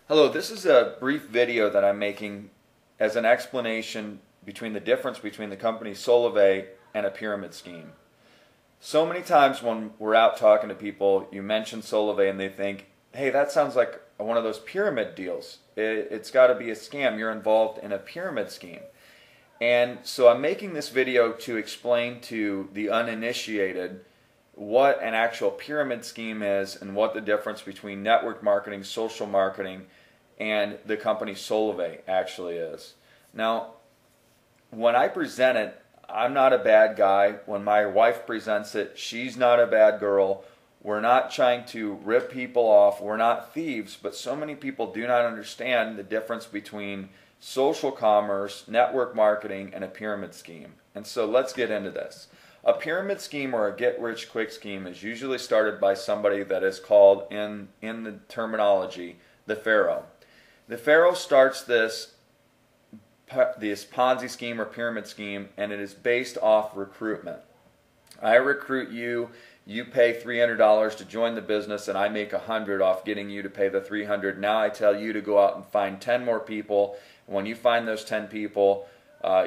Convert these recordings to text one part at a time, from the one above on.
Hello, this is a brief video that I'm making as an explanation between the difference between the company Solavei and a pyramid scheme. So many times when we're out talking to people, you mention Solavei and they think, hey, that sounds like one of those pyramid deals. It's got to be a scam. You're involved in a pyramid scheme. And so I'm making this video to explain to the uninitiated what an actual pyramid scheme is and what the difference between network marketing, social marketing, and the company Solavei actually is. Now, when I present it, I'm not a bad guy. When my wife presents it, she's not a bad girl. We're not trying to rip people off. We're not thieves, but so many people do not understand the difference between social commerce, network marketing, and a pyramid scheme. And so let's get into this. A pyramid scheme or a get-rich-quick scheme is usually started by somebody that is called, in the terminology, the pharaoh. The pharaoh starts this Ponzi scheme or pyramid scheme, and it is based off recruitment. I recruit you, you pay $300 to join the business, and I make $100 off getting you to pay the $300. Now I tell you to go out and find 10 more people. When you find those 10 people,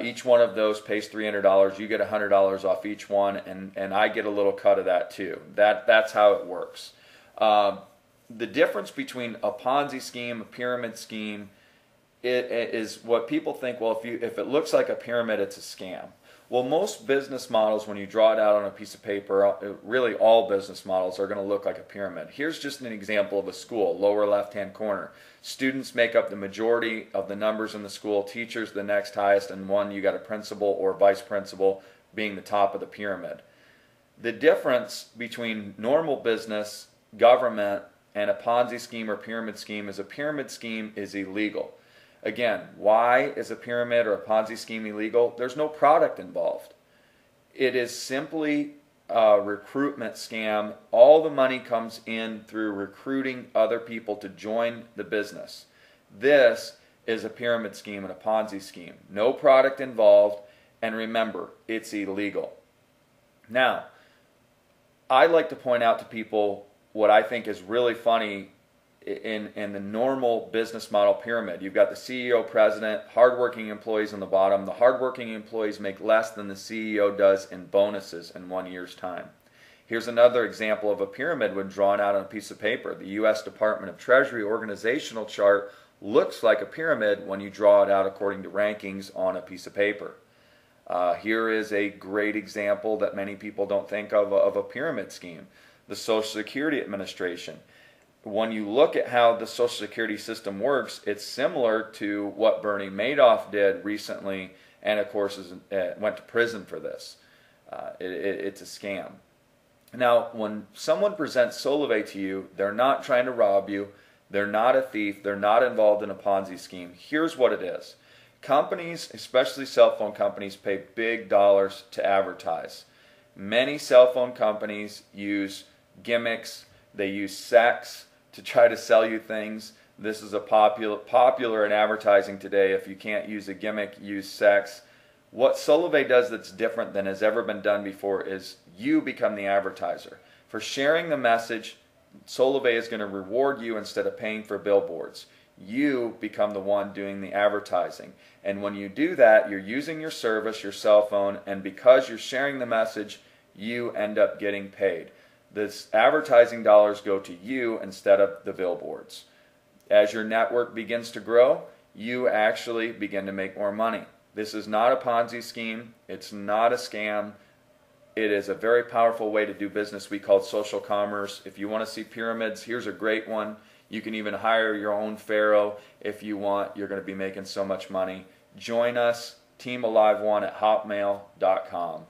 each one of those pays $300. You get $100 off each one, and I get a little cut of that too. That's how it works. The difference between a Ponzi scheme, a pyramid scheme, it is what people think. Well, if it looks like a pyramid, it's a scam. Well, most business models, when you draw it out on a piece of paper, really all business models are going to look like a pyramid. Here's just an example of a school, lower left-hand corner. Students make up the majority of the numbers in the school, teachers the next highest, and you got a principal or vice principal being the top of the pyramid. The difference between normal business, government, and a Ponzi scheme or pyramid scheme is a pyramid scheme is illegal. Again, why is a pyramid or a Ponzi scheme illegal? There's no product involved. It is simply a recruitment scam. All the money comes in through recruiting other people to join the business. This is a pyramid scheme and a Ponzi scheme. No product involved, and remember, it's illegal. Now, I like to point out to people what I think is really funny in the normal business model pyramid. You've got the CEO, president, hardworking employees on the bottom. The hardworking employees make less than the CEO does in bonuses in 1 year's time. Here's another example of a pyramid when drawn out on a piece of paper. The U.S. Department of Treasury organizational chart looks like a pyramid when you draw it out according to rankings on a piece of paper. Here is a great example that many people don't think of a pyramid scheme. The Social Security Administration. When you look at how the Social Security system works, it's similar to what Bernie Madoff did recently, and of course went to prison for this. It's a scam. Now, when someone presents Solavei to you, they're not trying to rob you, they're not a thief, they're not involved in a Ponzi scheme. Here's what it is. Companies, especially cell phone companies, pay big dollars to advertise. Many cell phone companies use gimmicks, they use sex to try to sell you things. This is a popular in advertising today. If you can't use a gimmick, use sex. What Solavei does that's different than has ever been done before is you become the advertiser. For sharing the message, Solavei is going to reward you instead of paying for billboards. You become the one doing the advertising. And when you do that, you're using your service, your cell phone, and because you're sharing the message, you end up getting paid. This advertising dollars go to you instead of the billboards. As your network begins to grow, you actually begin to make more money. This is not a Ponzi scheme. It's not a scam. It is a very powerful way to do business. We call it social commerce. If you want to see pyramids, here's a great one. You can even hire your own pharaoh if you want. You're going to be making so much money. Join us, teamalive1@hotmail.com.